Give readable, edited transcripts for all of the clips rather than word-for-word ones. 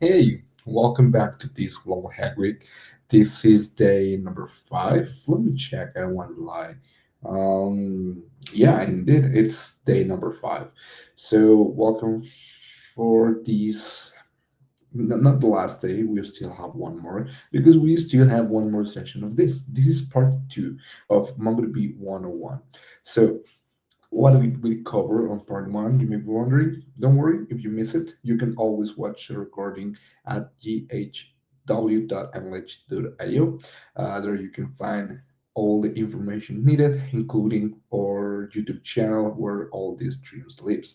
Hey, welcome back to this global hack week. This is day number 5. Let me check. I don't want to lie. Yeah, indeed, it's day number 5. So, welcome for this. Not the last day. We still have one more because we still have one more session of this. This is part 2 of MongoDB 101. So, what did we cover on part one? You may be wondering. Don't worry, if you miss it, you can always watch the recording at ghw.mlh.io. There you can find all the information needed, including our YouTube channel where all these streams lives.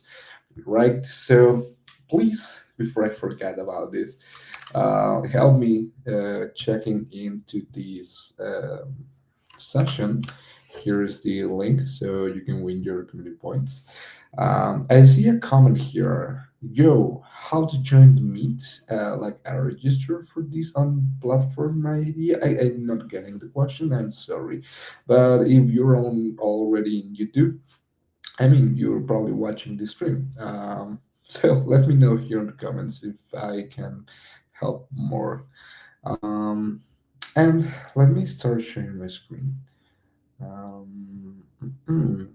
Right? So please, before I forget about this, help me checking into this session. Here is the link so you can win your community points. I see a comment here. Yo, how to join the meet? Like I register for this on platform ID? I'm not getting the question. I'm sorry, but if you're on already in YouTube, I mean you're probably watching the stream. So let me know here in the comments if I can help more. Um, and let me start sharing my screen. Mm,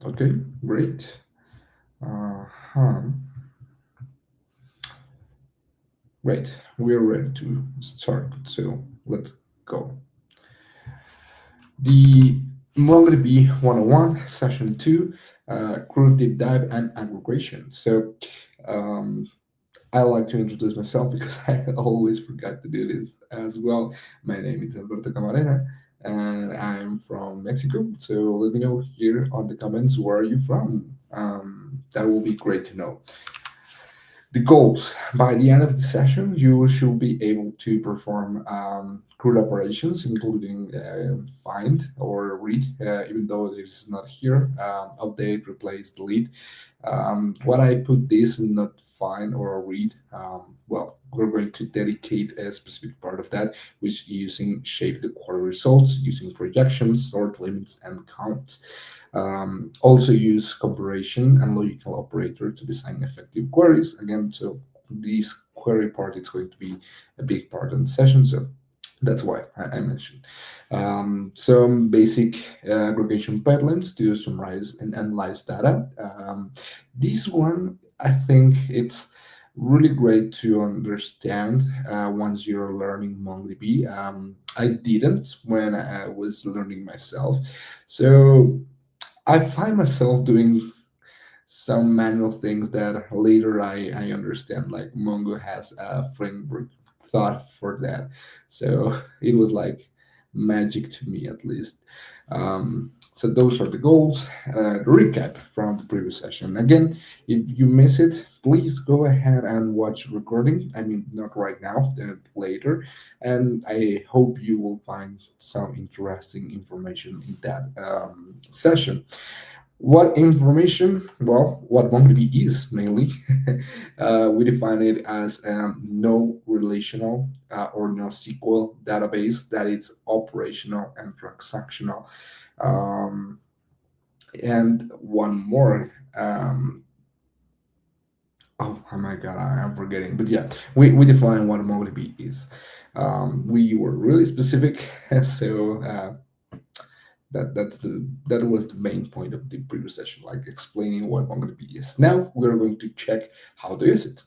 okay, great. Uh-huh. Great. We're ready to start. So let's go. The MongoDB 101, session 2, crew deep dive and aggregation. So um, I like to introduce myself because I always forgot to do this as well. My name is Alberto Camarena and I'm from Mexico. So let me know here on the comments where are you from. That will be great to know. The goals. By the end of the session, you should be able to perform CRUD operations, including find or read, even though it is not here, update, replace, delete. What I put this in not find or read, well, we're going to dedicate a specific part of that, which is using shape the query results, using projections, sort limits, and counts. Also use comparison and logical operator to design effective queries. Again, so this query part is going to be a big part of the session. So that's why I mentioned. Some basic aggregation pipelines to summarize and analyze data. This one, I think it's really great to understand once you're learning MongoDB. I didn't when I was learning myself. So I find myself doing some manual things that later I understand. Like Mongo has a framework thought for that, so it was like magic to me at least. So those are the goals. The recap from the previous session. Again, if you miss it, please go ahead and watch the recording. I mean, not right now, later. And I hope you will find some interesting information in that session. What information? Well, what MongoDB is mainly. We define it as no relational or no SQL database that is operational and transactional. Um, and one more. Oh my God, I'm forgetting. But yeah, we define what MongoDB is. We were really specific, so that was the main point of the previous session, like explaining what MongoDB is. Now we're going to check how to use it.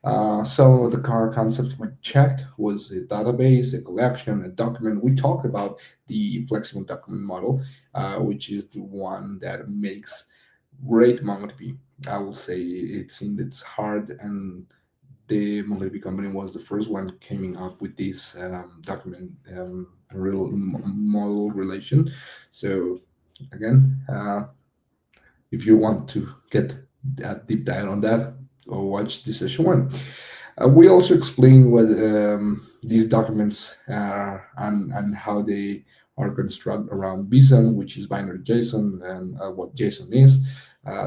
Some of the core concepts we checked was a database, a collection, a document. We talked about the flexible document model, which is the one that makes great MongoDB. I will say it's in its heart, and the MongoDB company was the first one coming up with this document real model relation. So again, if you want to get a deep dive on that, or watch this session one. We also explain what these documents are and how they are constructed around BSON, which is binary JSON, and what JSON is.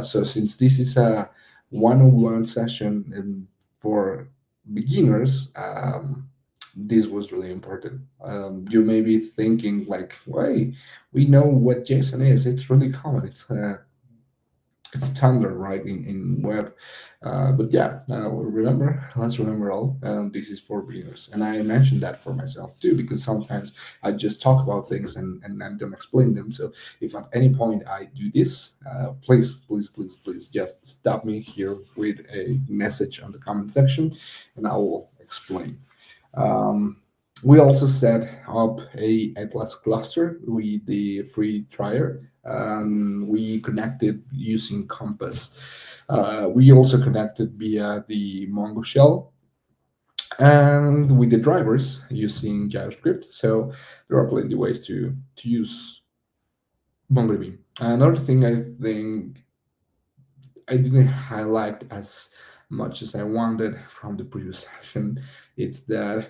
So since this is a one-on-one session and for beginners, this was really important. You may be thinking like, why? We know what JSON is. It's really common. It's standard, right, in web. But yeah, remember, let's remember all. This is for beginners, and I mentioned that for myself too, because sometimes I just talk about things and I don't explain them. So if at any point I do this, please just stop me here with a message on the comment section, and I will explain. um, we also set up a Atlas cluster with the free trier. We connected using Compass. We also connected via the Mongo shell and with the drivers using JavaScript. So there are plenty of ways to use MongoDB. Another thing I think I didn't highlight as much as I wanted from the previous session, it's that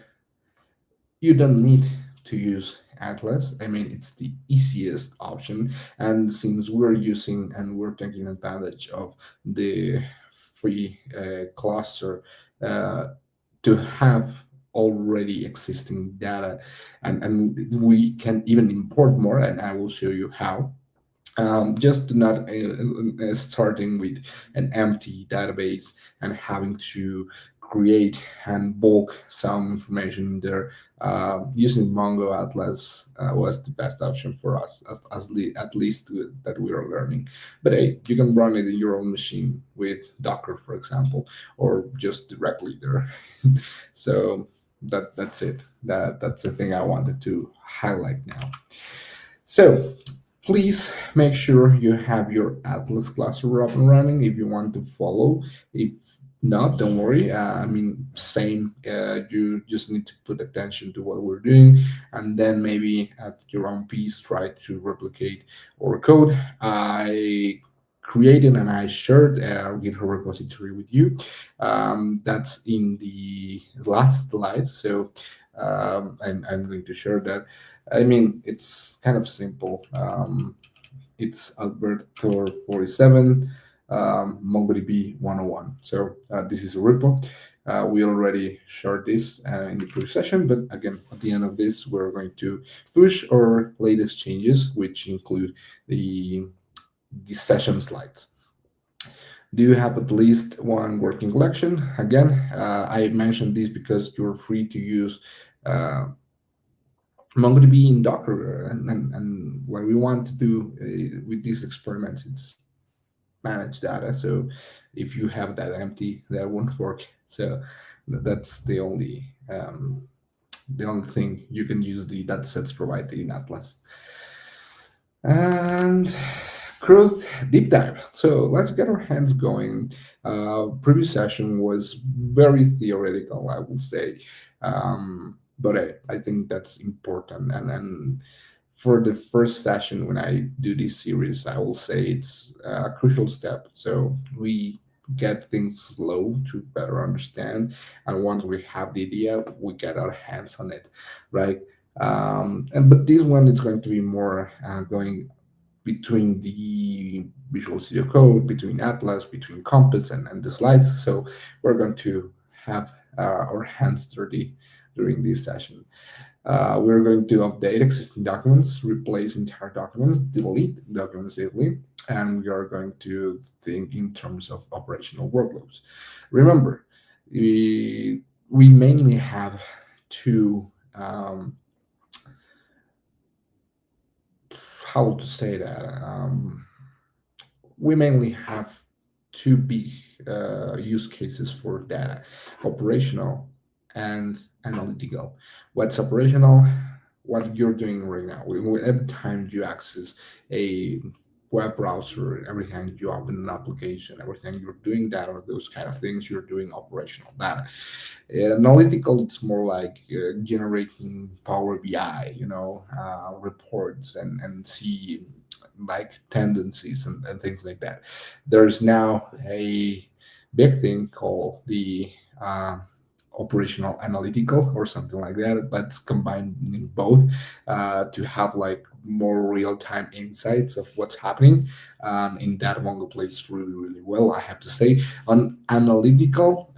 you don't need to use Atlas. I mean, it's the easiest option. And since we're using and we're taking advantage of the free cluster uh, to have already existing data, and we can even import more, and I will show you how. Just not starting with an empty database and having to create and bulk some information there. Using Mongo Atlas was the best option for us, at least that we are learning. But hey, you can run it in your own machine with Docker, for example, or just directly there. So that's it. That's the thing I wanted to highlight now. So please make sure you have your Atlas cluster up and running if you want to follow. If not, don't worry. I mean, same. You just need to put attention to what we're doing, and then maybe at your own pace try to replicate our code. I created and I shared a GitHub repository with you. That's in the last slide. So I'm going to share that. I mean, it's kind of simple. It's Alberto 47, MongoDB 101. So this is a repo. We already shared this in the previous session, but again, at the end of this, we're going to push our latest changes, which include the session slides. Do you have at least one working collection? Again, I mentioned this because you're free to use uh, MongoDB in Docker, and what we want to do with this experiment is manage data. So if you have that empty, that won't work. So that's the only thing you can use the datasets provided in Atlas. And growth deep dive. So let's get our hands going. Previous session was very theoretical, I would say, but I think that's important. And for the first session, when I do this series, I will say it's a crucial step. So we get things slow to better understand, and once we have the idea, we get our hands on it, right? And but this one is going to be more going between the Visual Studio Code, between Atlas, between Compass, and the slides. So we're going to have our hands dirty during this session. We're going to update existing documents, replace entire documents, delete documents daily, and we are going to think in terms of operational workloads. Remember, we mainly have two, how to say that, we mainly have two big use cases for data: operational and analytical. What's operational? What you're doing right now. Every time you access a web browser, every time you open an application, every time you're doing that or those kind of things, you're doing operational data. Analytical, it's more like generating Power BI, reports and see like tendencies and things like that. There's now a big thing called the operational analytical or something like that, but combining both to have like more real-time insights of what's happening. In that, Mongo plays really, really well, I have to say. On analytical,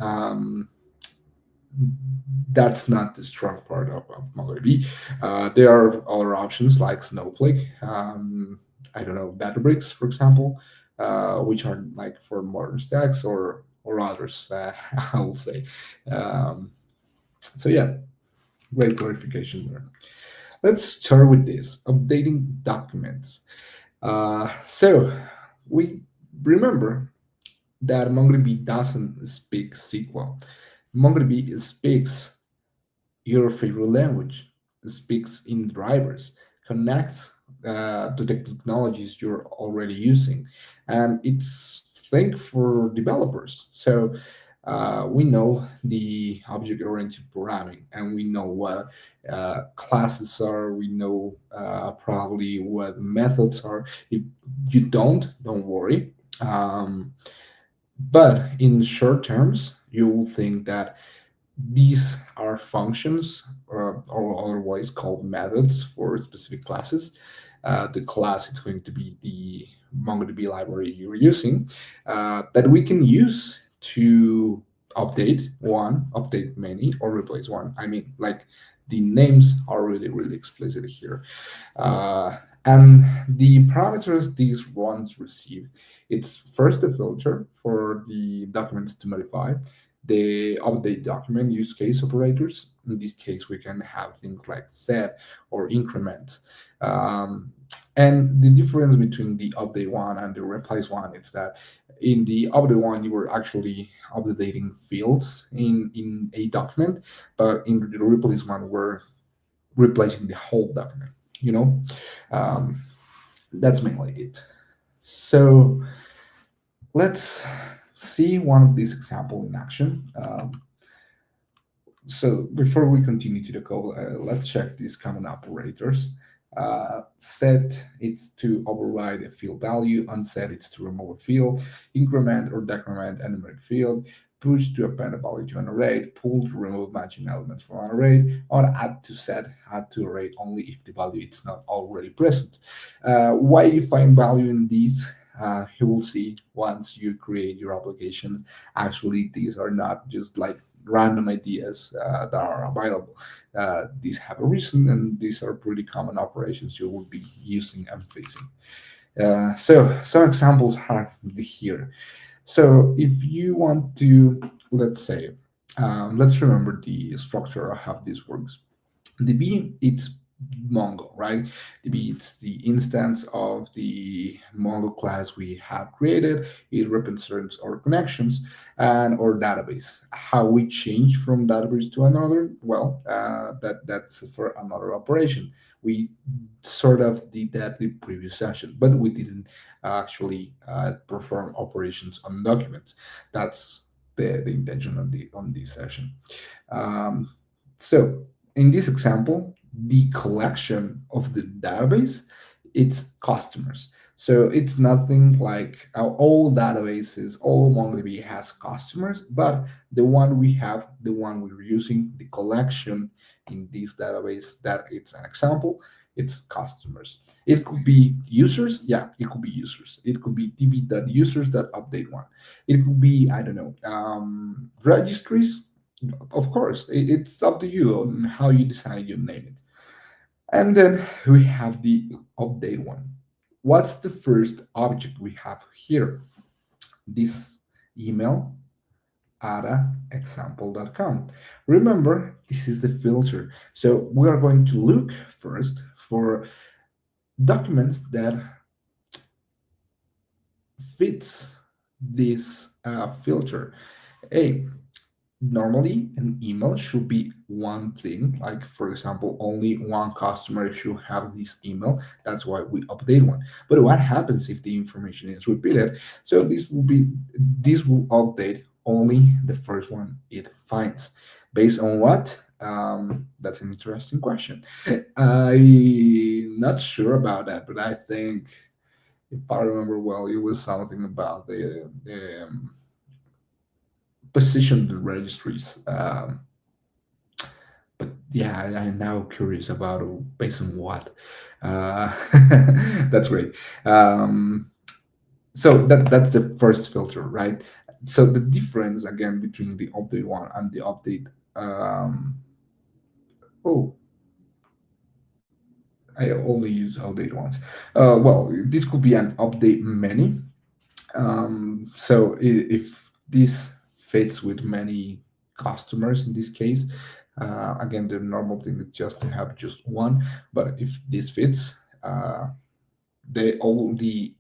that's not the strong part of MongoDB. There are other options like Snowflake. I don't know, Databricks, for example. which are like for modern stacks or others. I will say. Um, so yeah, great clarification there. Let's start with this updating documents. So we remember that MongoDB doesn't speak SQL. MongoDB speaks your favorite language, speaks in drivers, connects to the technologies you're already using, and it's think for developers. So we know the object-oriented programming, and we know what classes are. We know probably what methods are. If you don't worry. But in short terms, you will think that these are functions, or otherwise called methods for specific classes. The class is going to be the MongoDB library you're using that we can use to update one, update many, or replace one. I mean, like the names are really, really explicit here. And the parameters these ones receive, it's first a filter for the documents to modify, the update document use case operators. In this case, we can have things like set or increment. Um, and the difference between the update one and the replace one is that in the update one, you were actually updating fields in a document, but in the replace one, we're replacing the whole document, you know? Um, that's mainly it. So let's see one of these example in action. So before we continue to the code, let's check these common operators. Set it's to override a field value, unset it's to remove a field, increment or decrement a numeric field, push to append a value to an array, pull to remove matching elements from an array, or add to set, add to array only if the value is not already present. Why you find value in these? You will see once you create your application. Actually, these are not just like random ideas that are available. These have a reason, and these are pretty common operations you will be using and facing. So some examples are here. So if you want to, let's say, let's remember the structure of how this works. The B, it's Mongo, right? The B, it's the instance of the Mongo class we have created. It represents our connections and our database. How we change from database to another, well, that's for another operation. We sort of did that in previous session, but we didn't actually perform operations on documents. That's the intention of the on this session. Um, so in this example, the collection of the database, it's customers. So it's nothing like all databases, all MongoDB has customers, but the one we have, the one we're using, the collection in this database, that it's an example, it's customers. It could be users, yeah, it could be users. It could be db.users.update one. It could be, I don't know, registries, of course, it's up to you on how you decide you name it. And then we have the update one. What's the first object we have here? This email example.com. Remember, this is the filter. So we are going to look first for documents that fits this filter. A, normally an email should be one thing, like for example only one customer should have this email. That's why we update one. But what happens if the information is repeated? So this will update only the first one it finds. Based on what? That's an interesting question. I'm not sure about that, but I think if I remember well, it was something about the position the registries. But yeah, I'm now curious about based on what. Uh, that's great. So that's the first filter, right? So the difference again between the update one and the update. Oh, I only use update once. Well, this could be an update many. So if this fits with many customers in this case, again, the normal thing is just to have just one. But if this fits, they all the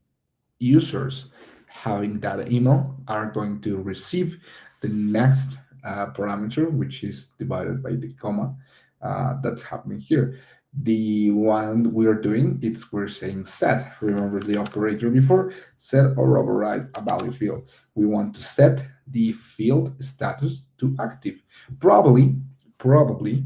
users having that email are going to receive the next parameter, which is divided by the comma. That's happening here. The one we're doing, it's we're saying set. Remember the operator before, set or override a value field. We want to set the field status to active. Probably, probably,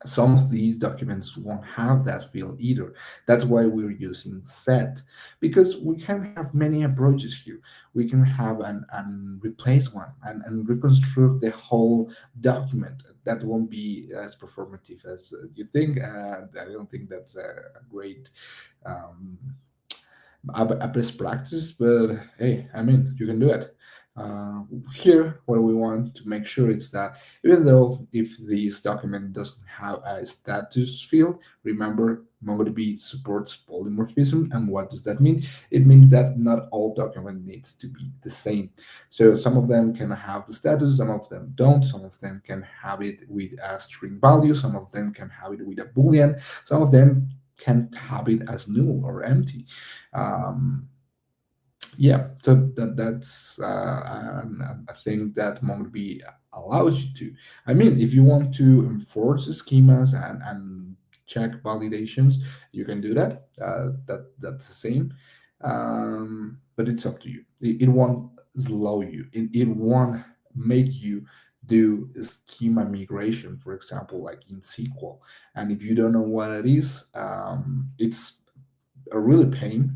some of these documents won't have that field either. That's why we're using set, because we can have many approaches here. We can have an replace one and reconstruct the whole document. That won't be as performative as you think. I don't think that's a great um, a best practice, but hey, I mean, you can do it. Uh, Here, what we want to make sure is that even though if this document doesn't have a status field, remember MongoDB supports polymorphism. And what does that mean? It means that not all document needs to be the same. So some of them can have the status, some of them don't. Some of them can have it with a string value, some of them can have it with a boolean, some of them can have it as null or empty. um, yeah, so that's a thing that MongoDB allows you to. I mean, if you want to enforce schemas and check validations, you can do that. That's the same, but it's up to you. It won't slow you. It won't make you do schema migration, for example, like in SQL. And if you don't know what it is, it's a really pain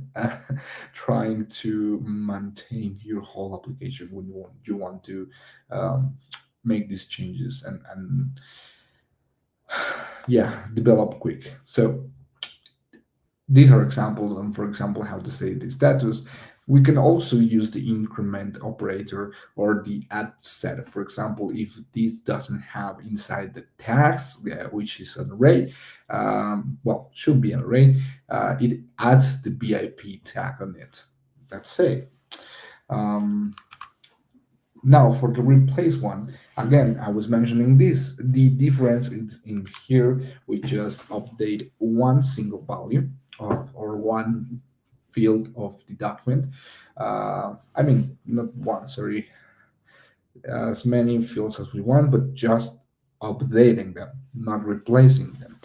trying to maintain your whole application when you want to um, make these changes and yeah, develop quick. So these are examples on, for example, how to say the status. We can also use the increment operator or the add set. For example, if this doesn't have inside the tags, which is an array, well, should be an array, it adds the BIP tag on it. That's it. Um, Now, for the replace one, again, I was mentioning this. The difference is in here, we just update one single value of or one field of the document. I mean, not one, sorry, as many fields as we want, but just updating them, not replacing them.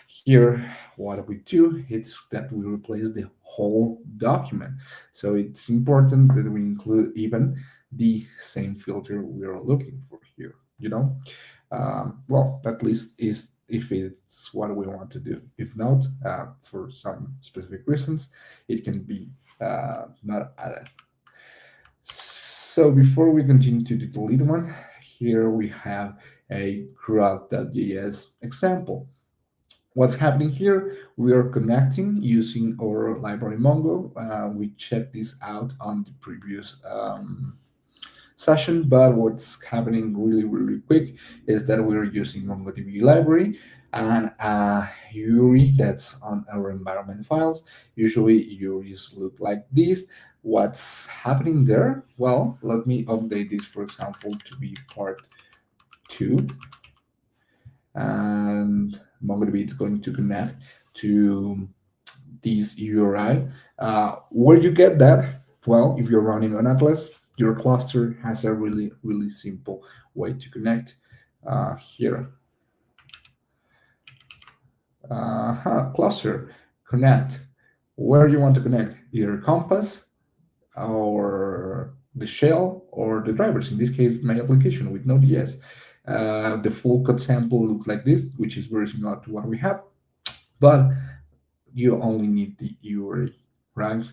Here, what we do is that we replace the whole document. So it's important that we include even the same filter we are looking for here, you know? Well, at least is if it's what we want to do. If not, for some specific reasons, it can be not added. So before we continue to the delete one, here we have a CRUD.js example. What's happening here? We are connecting using our library Mongo. We checked this out on the previous session, but what's happening really, really quick is that we're using MongoDB library and URI that's on our environment files. Usually URIs look like this. What's happening there? Well, let me update this, for example, to be part 2, and MongoDB is going to connect to this URI. Where you get that? Well, if you're running on Atlas, your cluster has a really, really simple way to connect. Here, cluster, connect. Where you want to connect, either Compass or the shell or the drivers. In this case, my application with Node.js. The full code sample looks like this, which is very similar to what we have, but you only need the URI, right?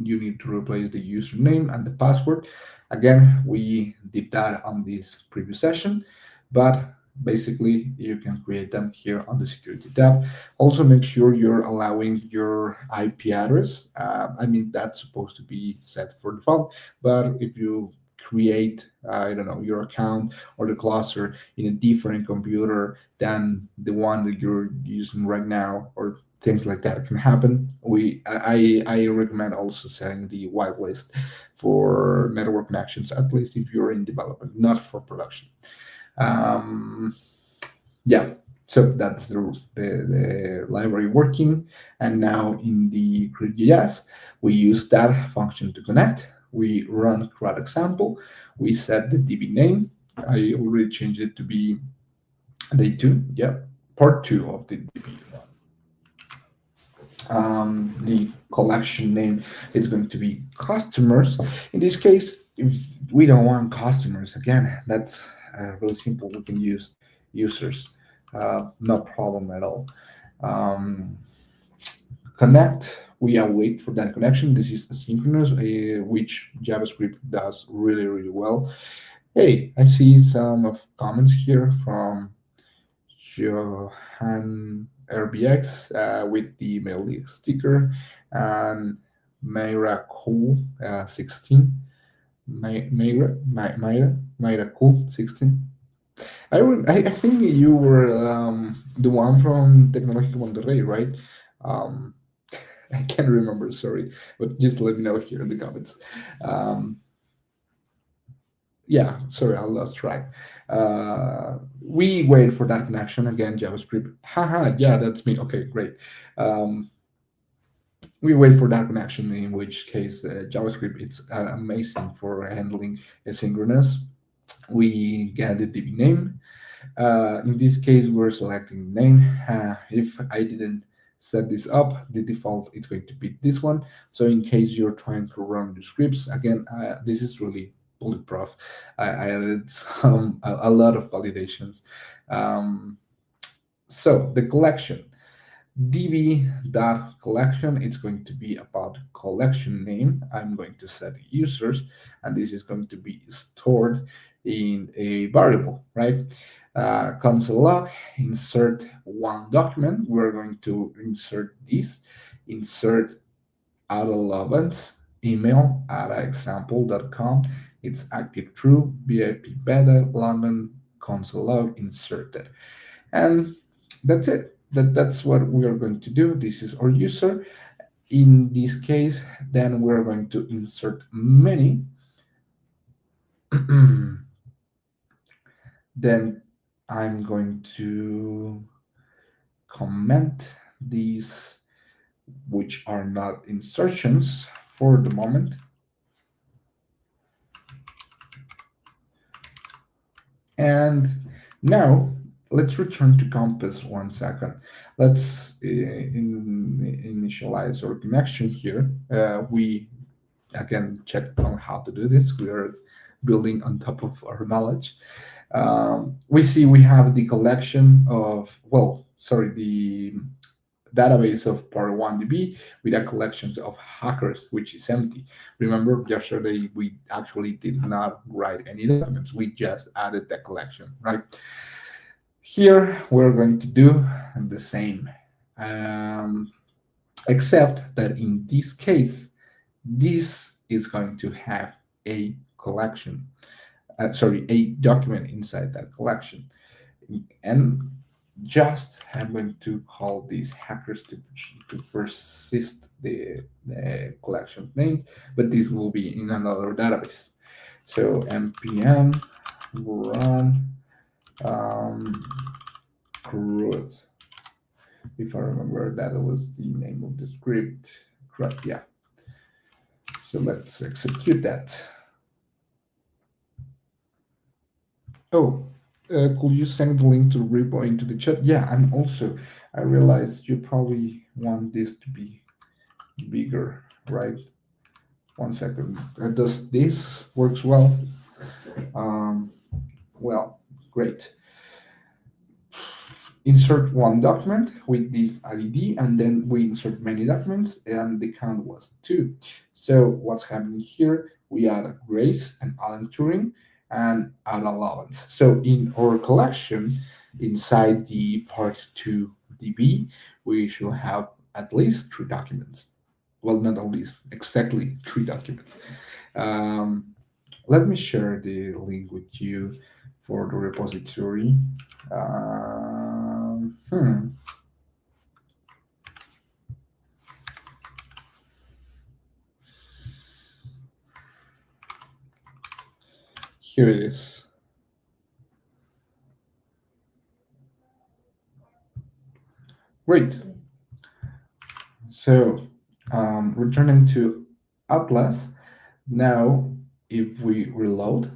You need to replace the username and the password. Again, we did that on this previous session, but basically you can create them here on the security tab. Also make sure you're allowing your IP address. I mean, that's supposed to be set for default, but if you create, I don't know, your account or the cluster in a different computer than the one that you're using right now, or things like that can happen. I recommend also setting the whitelist for network connections, at least if you're in development, not for production. Um, yeah, so that's the library working. And now in the CrudeJS, we use that function to connect. We run CRUD example. We set the DB name. I already changed it to be day two. Yeah, part two of the DB. The collection name is going to be customers. In this case, if we don't want customers, again, that's really simple. We can use users, no problem at all. Um, Connect, we await for that connection. This is asynchronous, which JavaScript does really, really well. Hey, I see some of comments here from Johan RBX with the email sticker, and Mayra Cool 16. Mayra Cool 16. I think you were the one from Tecnológico Monterrey, right? Um, I can't remember, sorry, but just let me know here in the comments. Um, yeah, sorry, I lost track. We wait for that connection again, JavaScript. Haha, yeah, that's me. Okay, great. Um, we wait for that connection, in which case JavaScript it's amazing for handling asynchronous. We get the DB name. In this case, we're selecting name. If I didn't set this up, the default is going to be this one. So in case you're trying to run the scripts, again, this is really bulletproof. I added a lot of validations. Um, so the collection db.collection, it's going to be about collection name. I'm going to set users, and this is going to be stored in a variable, right? Console log, insert one document. We're going to insert this, insert auto relevance email at example.com. It's active true, VIP beta, London, console log inserted. And that's it. That's what we are going to do. This is our user. In this case, then we're going to insert many. Then I'm going to comment these which are not insertions for the moment. And now let's return to Compass 1 second. Let's initialize our connection here. We again check on how to do this. We are building on top of our knowledge. We see we have the collection of, well, sorry, the database of part 1DB with a collection of hackers, which is empty. Remember, yesterday we actually did not write any documents. We just added the collection, right? Here we're going to do the same, except that in this case, this is going to have a collection, a document inside that collection. And just I'm going to call these hackers to persist the collection name, but this will be in another database. So npm run CRUD. If I remember, that was the name of the script. CRUD, yeah. So let's execute that. Oh, could you send the link to repo into the chat? Yeah, and also I realized you probably want this to be bigger, right? 1 second. Does this works well? Um, well, great. Insert one document with this ID, and then we insert many documents, and the count was 2. So what's happening here? We add Grace and Alan Turing and add allowance. So in our collection, inside the part 2 DB, we should have at least 3 documents. Well, not at least, exactly 3 documents. Um, Let me share the link with you for the repository. Um, hmm, Here it is. Great. So, returning to Atlas, now if we reload,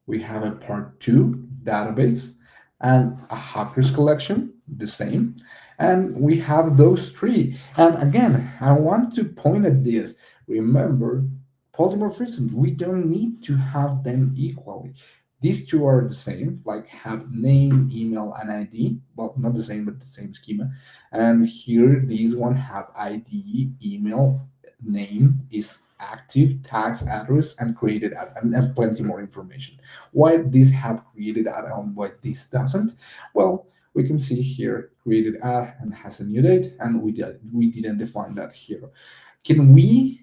we have a part two database and a hackers collection, the same. And we have those three. And again, I want to point at this. Remember, polymorphism, we don't need to have them equally. These two are the same, like have name, email, and ID. Well, not the same, but the same schema. And here, these one have ID, email, name is active, tags, address, and created ad, and plenty more information. Why these have created ad and why this doesn't? Well, we can see here created ad and has a new date, and we didn't define that here. Can we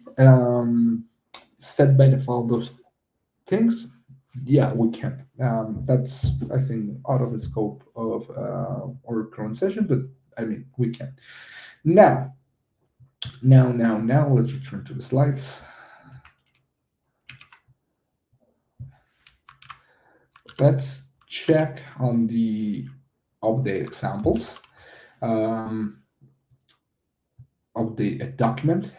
set by default those things? Yeah, we can. That's, I think, out of the scope of our current session, but I mean, we can. Now, let's return to the slides. Let's check on the update examples. Update a document.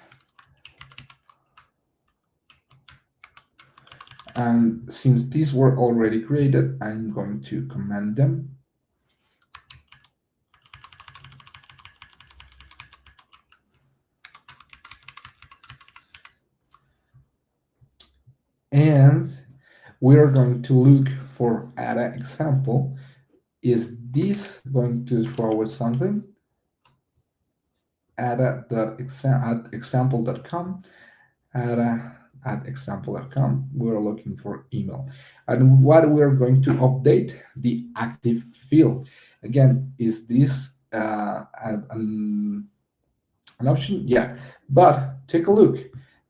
And since these were already created, I'm going to comment them. And we are going to look for add an example. Is this going to throw us something? Add example.com, at example.com, we're looking for email. And what we're going to update, the active field. Again, is this an option? Yeah, but take a look.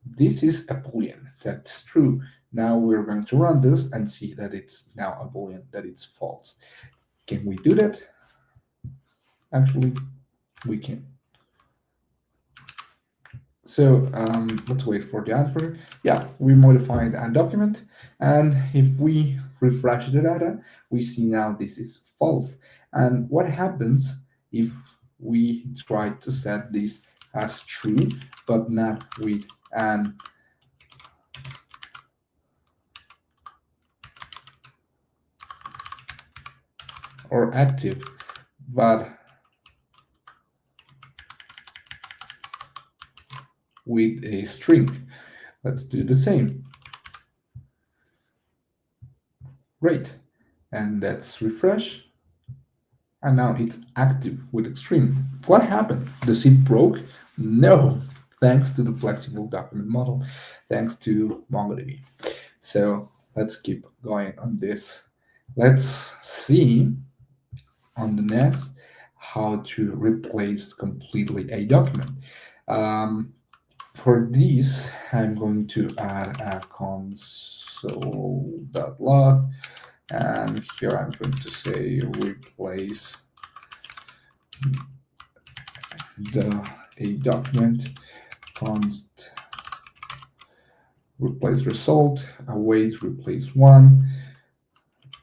This is a boolean. That's true. Now we're going to run this and see that it's now a boolean, that it's false. Can we do that? Actually, we can. So let's wait for the answer. Yeah, we modified a document, and if we refresh the data, we see now this is false. And what happens if we try to set this as true, but not with an or active, but with a string? Let's do the same. Great. And let's refresh. And now it's active with extreme. What happened? Does it broke? No, thanks to the flexible document model, thanks to MongoDB. So let's keep going on this. Let's see on the next how to replace completely a document. Um, for this, I'm going to add a console.log, and here I'm going to say replace a document const replace result, await replace one,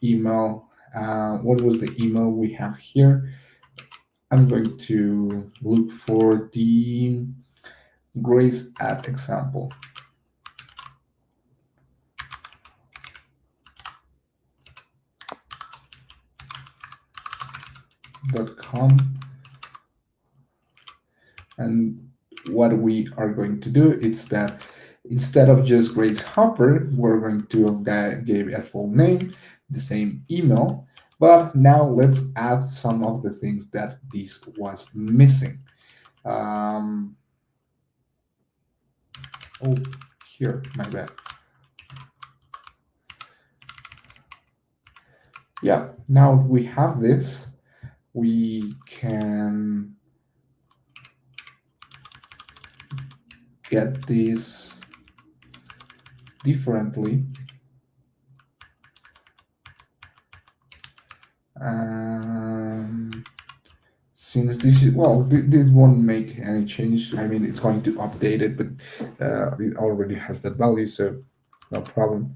email. What was the email we have here? I'm going to look for the grace at example.com. And what we are going to do is that instead of just Grace Hopper, we're going to give a full name, the same email, but now let's add some of the things that this was missing. Oh, here, my bad. Yeah, now we have this. We can get this differently. Um, since this is, well, this won't make any change. I mean, it's going to update it, but it already has that value, so no problem.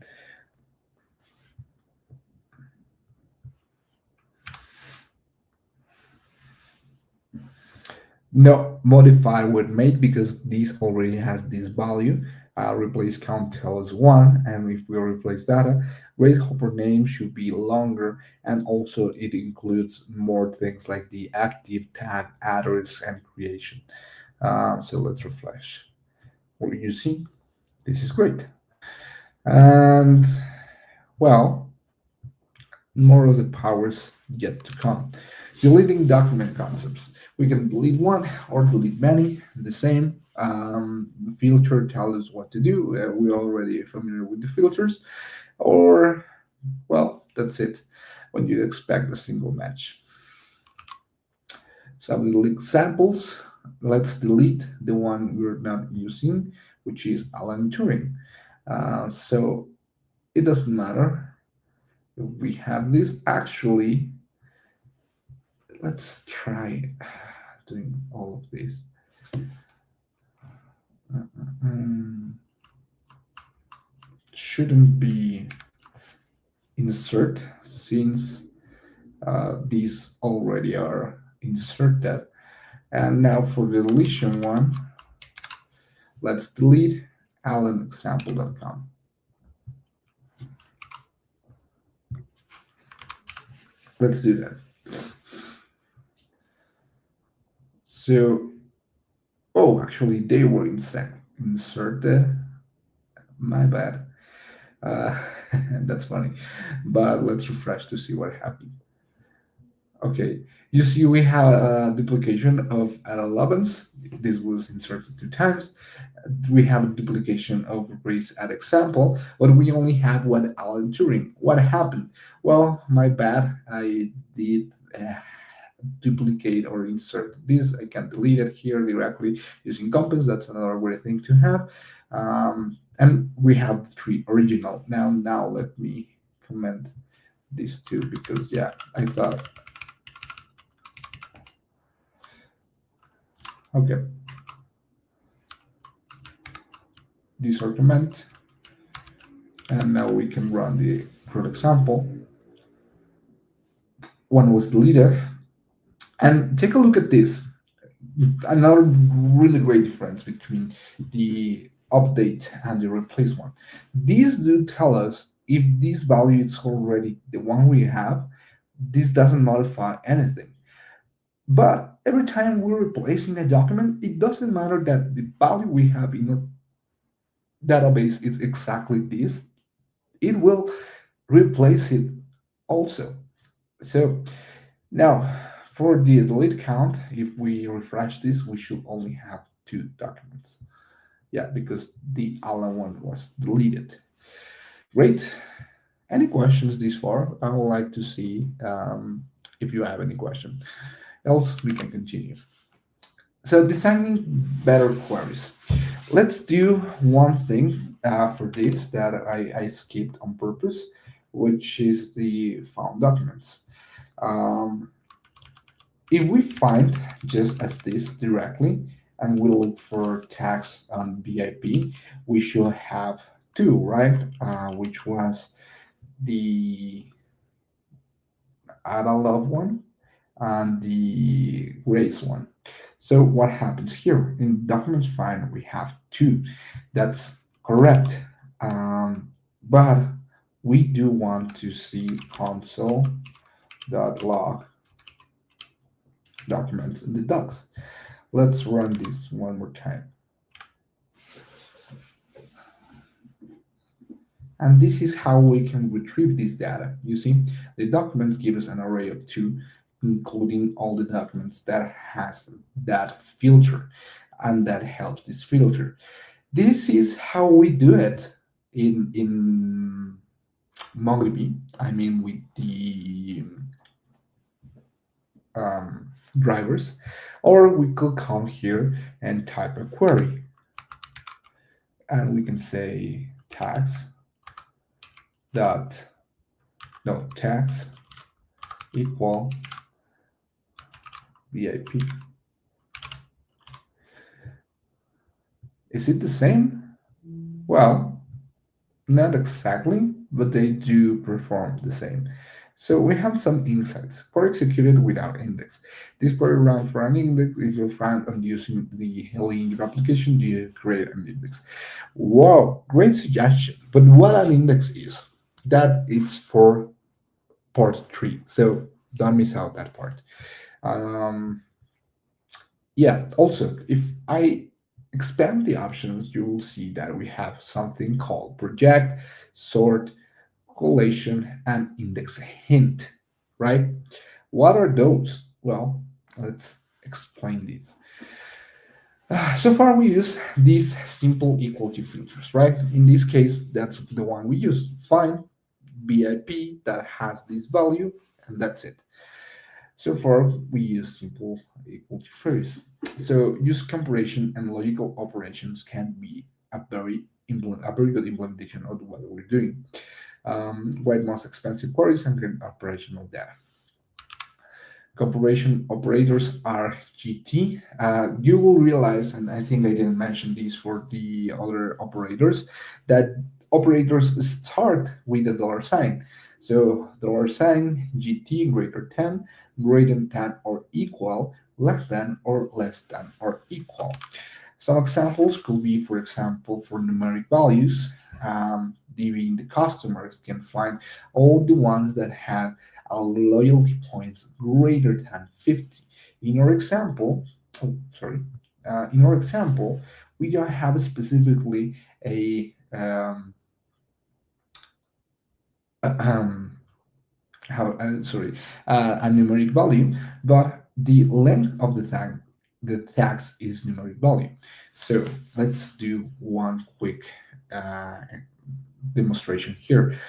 No modify word made because this already has this value. Replace count tells one, and if we replace data, raise hopper name should be longer, and also it includes more things like the active tag, address, and creation. So let's refresh. What you see, this is great. And well, more of the powers yet to come. Deleting document concepts. We can delete one or delete many, the same. The filter tells us what to do. We're already familiar with the filters. Or, well, that's it. When you expect a single match. Some little examples. Let's delete the one we're not using, which is Alan Turing. So it doesn't matter if we have this. Actually, let's try doing all of this. Shouldn't be insert since these already are inserted. And now for the deletion one, let's delete alanexample.com. Let's do that. So, oh, actually, they were inserted. My bad. Uh, that's funny. But let's refresh to see what happened. Okay, you see we have a duplication of an 11s. This was inserted 2 times. We have a duplication of race at example, but we only have one Alan Turing. What happened? Well, my bad. I did duplicate or insert this. I can delete it here directly using Compass. That's another great thing to have. And we have the 3 original. Now let me comment these 2 because yeah, I thought. Okay. These are comment. And now we can run the crude example. One was deleted. And take a look at this. Another really great difference between the update and the replace one. These do tell us if this value is already the one we have, this doesn't modify anything. But every time we're replacing a document, it doesn't matter that the value we have in a database is exactly this. It will replace it also. So now for the delete count, if we refresh this, we should only have 2 documents. Yeah, because the Alan one was deleted. Great. Any questions this far? I would like to see if you have any question. Else, we can continue. So designing better queries. Let's do one thing for this that I skipped on purpose, which is the found documents. Um, if we find just as this directly and we look for tags on VIP, we should have 2, right? Which was the add a love one and the race one. So what happens here? In documents find, we have 2. That's correct. But we do want to see console.log documents in the docs. Let's run this one more time. And this is how we can retrieve this data. You see, the documents give us an array of 2, including all the documents that has that filter, and that helps this filter. This is how we do it in MongoDB. I mean, with the drivers, or we could come here and type a query, and we can say tags dot no tags equal VIP. Is it the same? Well, not exactly, but they do perform the same. So we have some insights. For executed without index. This query runs for an index. If you find on using the link in your application, you create an index. Wow, great suggestion. But what an index is, that it's for part three. So don't miss out that part. Um, yeah, also, if I expand the options, you will see that we have something called project, sort, collation, and index hint, right? What are those? Well, let's explain these. So far, we use these simple equality filters, right? In this case, that's the one we use. Find BIP that has this value, and that's it. So far, we use simple equality filters. So use comparison and logical operations can be a very good implementation of what we're doing. Write most expensive queries and get operational data. Comparison operators are GT. You will realize, and I think I didn't mention this for the other operators, that operators start with a dollar sign. So dollar sign GT greater than or equal, less than or equal. Some examples could be, for example, for numeric values, the customers can find all the ones that have a loyalty points greater than 50. In our example, oh, sorry, in our example, we don't have specifically a how sorry a numeric value, but the length of the tags is numeric value. So let's do one quick uh, demonstration here.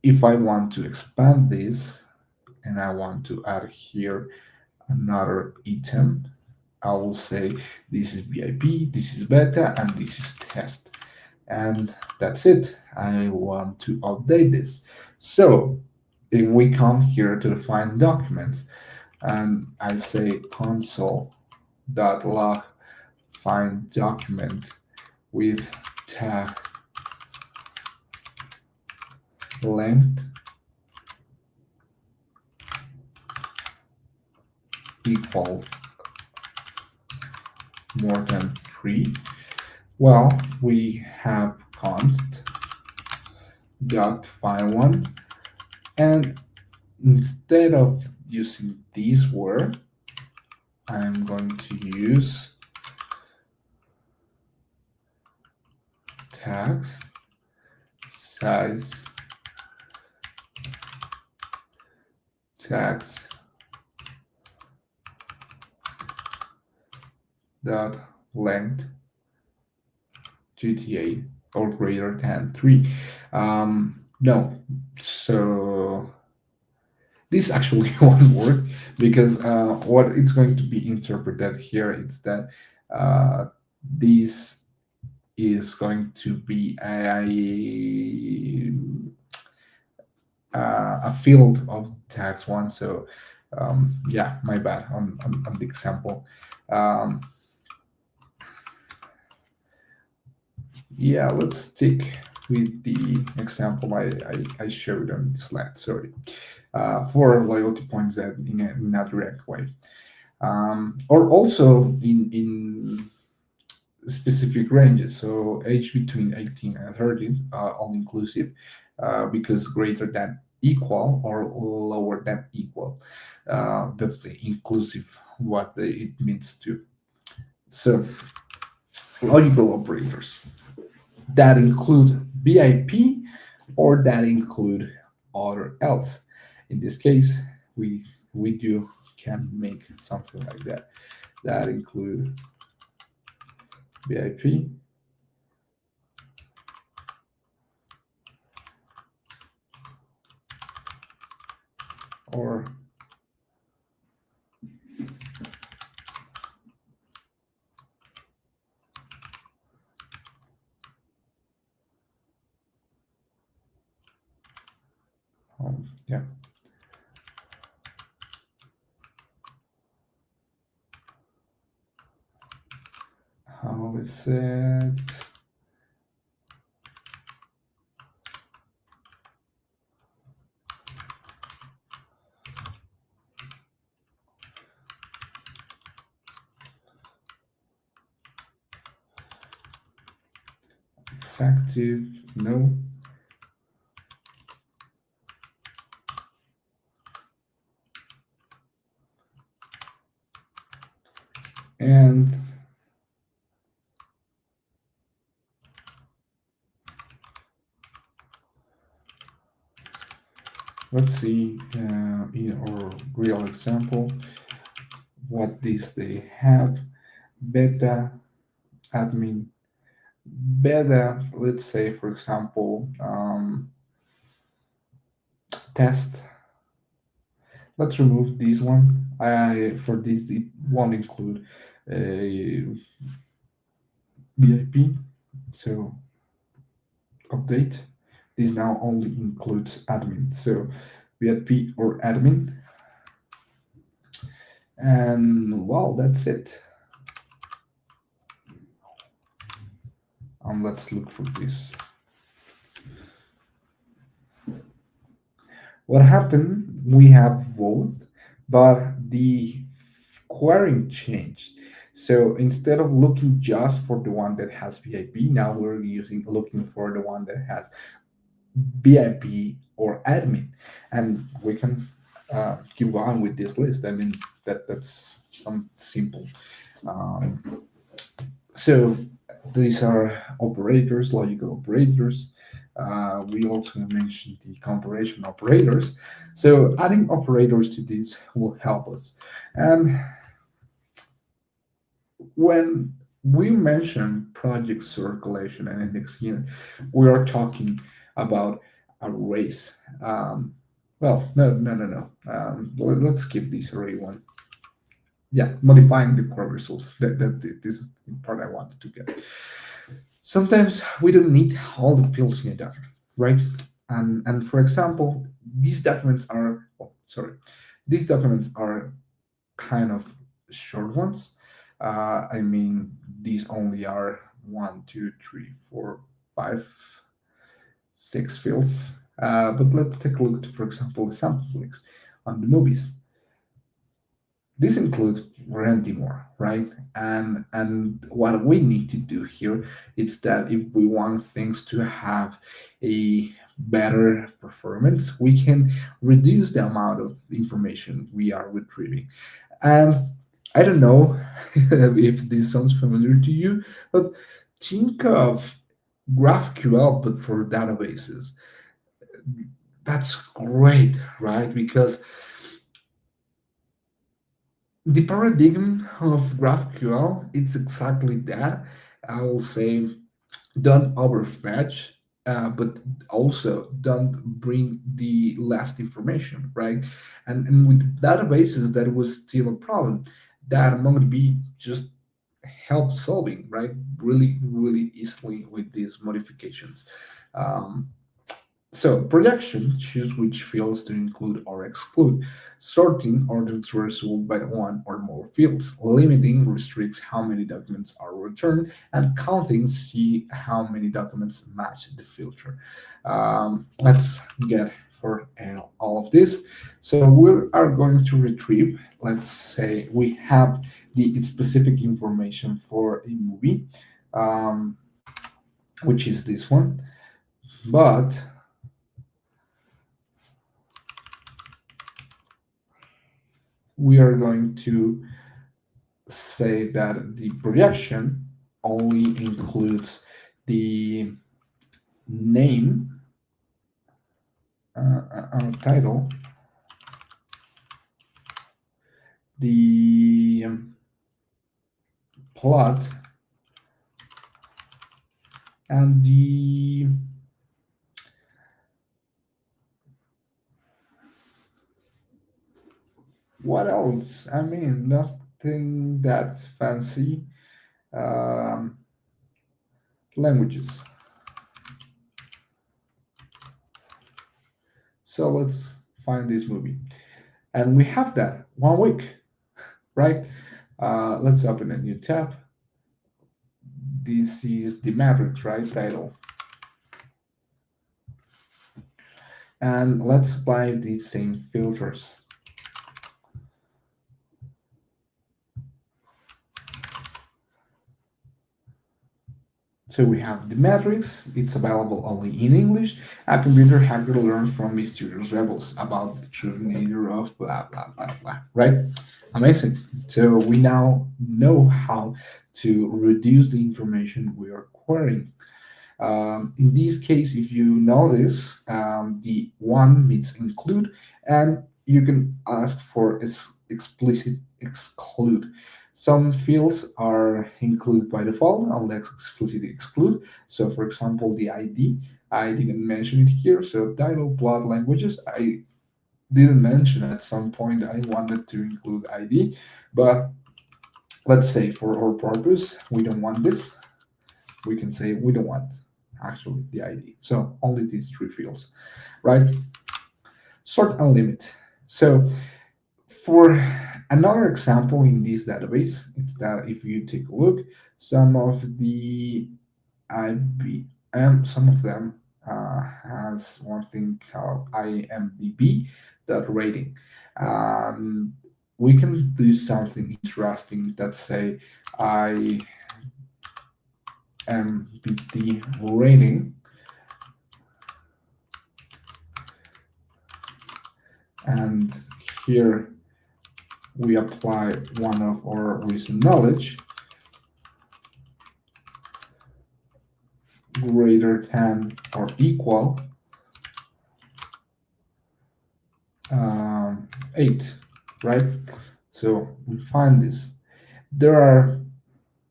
If I want to expand this and I want to add here another item, I will say this is VIP, this is beta, and this is test. And that's it. I want to update this. So if we come here to the find documents and I say console.log find document with tag length equal more than 3, well, we have const dot find one, and instead of using this word, I'm going to use tags size tags dot length GTA or greater than 3. No, so this actually won't work because what it's going to be interpreted here is that this is going to be a field of tax one. So yeah, my bad on the example. Um, yeah, let's stick with the example I showed on the slide. Sorry, for loyalty points that in a direct way, or also in specific ranges. So age between 18 and 30, all inclusive, because greater than equal or lower than equal. That's the inclusive, what it means to. So logical operators that include BIP or that include other else. In this case, we do can make something like that. That include BIP or yeah. how is it? Exactive, no. And let's see in our real example what these they have. Beta admin, beta, let's say for example, test. Let's remove this one. I for this it won't include a VIP. So update. This now only includes admin. So VIP or admin. And well, that's it. Let's look for this. What happened? We have both, but the querying changed. So instead of looking just for the one that has VIP, now we're using looking for the one that has VIP or admin, and we can keep on with this list. I mean that's some simple. Um, so these are operators, logical operators. We also mentioned the comparison operators. So adding operators to this will help us. And when we mention project circulation and indexing, we are talking about arrays. Well, no. Let's skip this array one. Yeah, modifying the core results. This is the part I wanted to get. Sometimes we don't need all the fields in a document, right? And for example, these documents are these documents are kind of short ones. I mean, these only are one, two, three, four, five, six fields. But let's take a look, for example, the sample flicks on the movies. This includes plenty more, right? And what we need to do here is that if we want things to have a better performance, we can reduce the amount of information we are retrieving. And I don't know if this sounds familiar to you, but think of GraphQL but for databases. That's great, right? Because the paradigm of GraphQL, it's exactly that. I will say don't overfetch, but also don't bring the last information, right? And with databases, that was still a problem that MongoDB just helped solving, right? Really easily with these modifications. Um, so projection, choose which fields to include or exclude. Sorting orders the result by one or more fields. Limiting restricts how many documents are returned, and counting see how many documents match the filter. Let's get for all of this. So we are going to retrieve, let's say we have the specific information for a movie, um, which is this one, but we are going to say that the projection only includes the name, title, the plot, and the what else? I mean, nothing that fancy. Um, Languages. So let's find this movie. And we have that 1 week, right? Let's open a new tab. this is the matrix, right? Title. And let's apply these same filters. So we have the matrix, it's available only in English. A computer hacker learns from mysterious rebels about the true nature of blah, blah, blah, blah, right? Amazing. So we now know how to reduce the information we are querying. In this case, if you know this, the one means include, and you can ask for explicit exclude. Some fields are included by default, unless explicitly exclude. So, for example, the ID, I didn't mention it here. So, title, blood, languages, I didn't mention at some point I wanted to include ID, but let's say for our purpose, we don't want this. We can say we don't want actually the ID. So only these three fields, right? Sort and limit. So for another example in this database, it's that if you take a look, some of the IBM, some of them has one thing called IMDb dot rating. Um, we can do something interesting that say IMDb rating, and here we apply one of our recent knowledge greater than or equal 8, right? So we find this. There are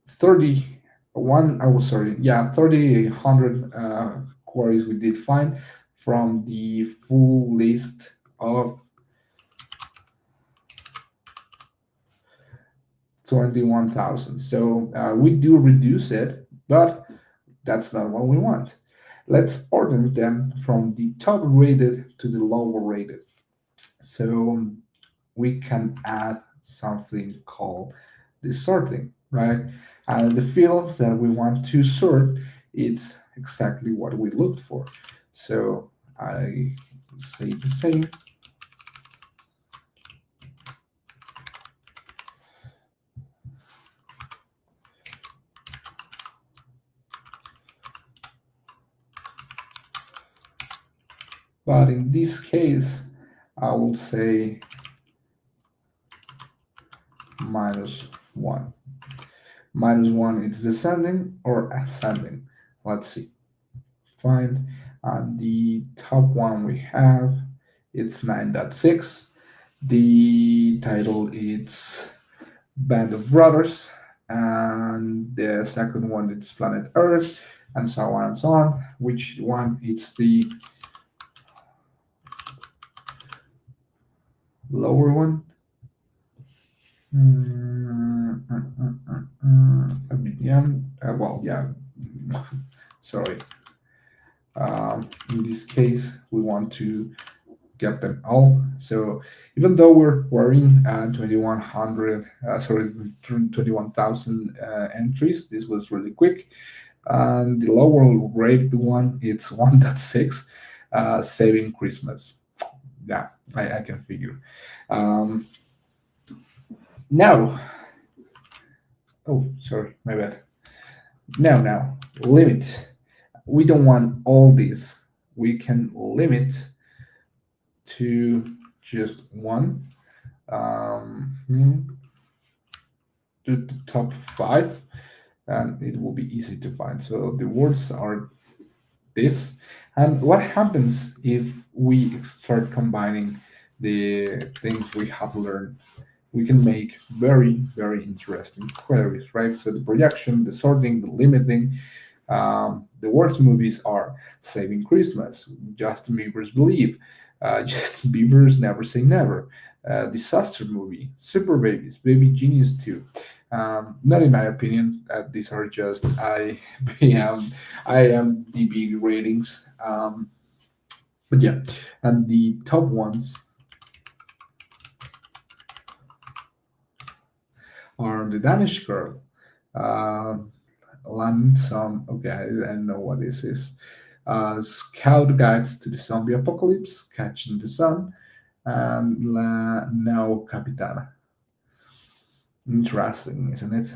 3,100 queries we did find from the full list of 21,000. So we do reduce it, but that's not what we want. Let's order them from the top rated to the lower rated. So we can add something called the sorting, right? And the field that we want to sort, it's exactly what we looked for. So I say the same. But in this case, I will say -1. -1 is descending or ascending. Let's see. Find the top one we have, it's 9.6. The title is Band of Brothers, and the second one it's Planet Earth, and so on and so on. Which one? It's the lower one. Medium. Well, yeah. Sorry. In this case, we want to get them all. So even though we're querying 21,000 entries, this was really quick. And the lower rate one, it's 1.6, saving Christmas. Yeah, I can figure. Um, now, oh, sorry, my bad. Now, limit. We don't want all these. We can limit to just one. To the top 5, and it will be easy to find. So the words are this. And what happens if we start combining the things we have learned? We can make very, very interesting queries, right? So the projection, the sorting, the limiting. The worst movies are Saving Christmas, Justin Bieber's Believe, Justin Bieber's Never Say Never, Disaster Movie, Super Babies, Baby Genius 2. Not in my opinion. These are just IMDb ratings. But yeah, and the top ones are The Danish Girl, Landing Some. Okay, I know what this is. Scout Guides to the Zombie Apocalypse, Catching the Sun, and La Nao Capitana. Interesting, isn't it?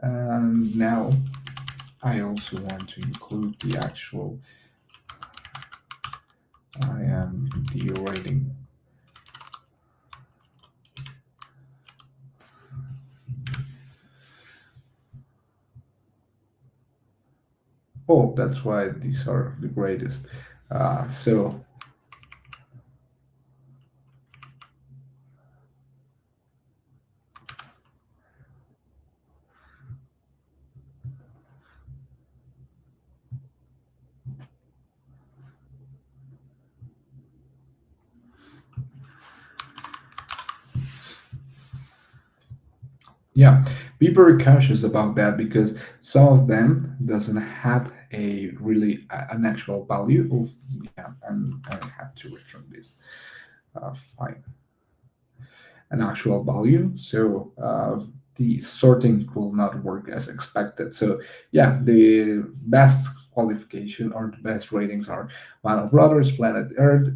And now I also want to include the actual IMD rating. Oh, that's why these are the greatest. So yeah, be very cautious about that because some of them doesn't have a really an actual value. Oh, yeah, and I have to return this. Fine, an actual value. So the sorting will not work as expected. So yeah, the best qualification or the best ratings are Man of Brothers, Planet Earth,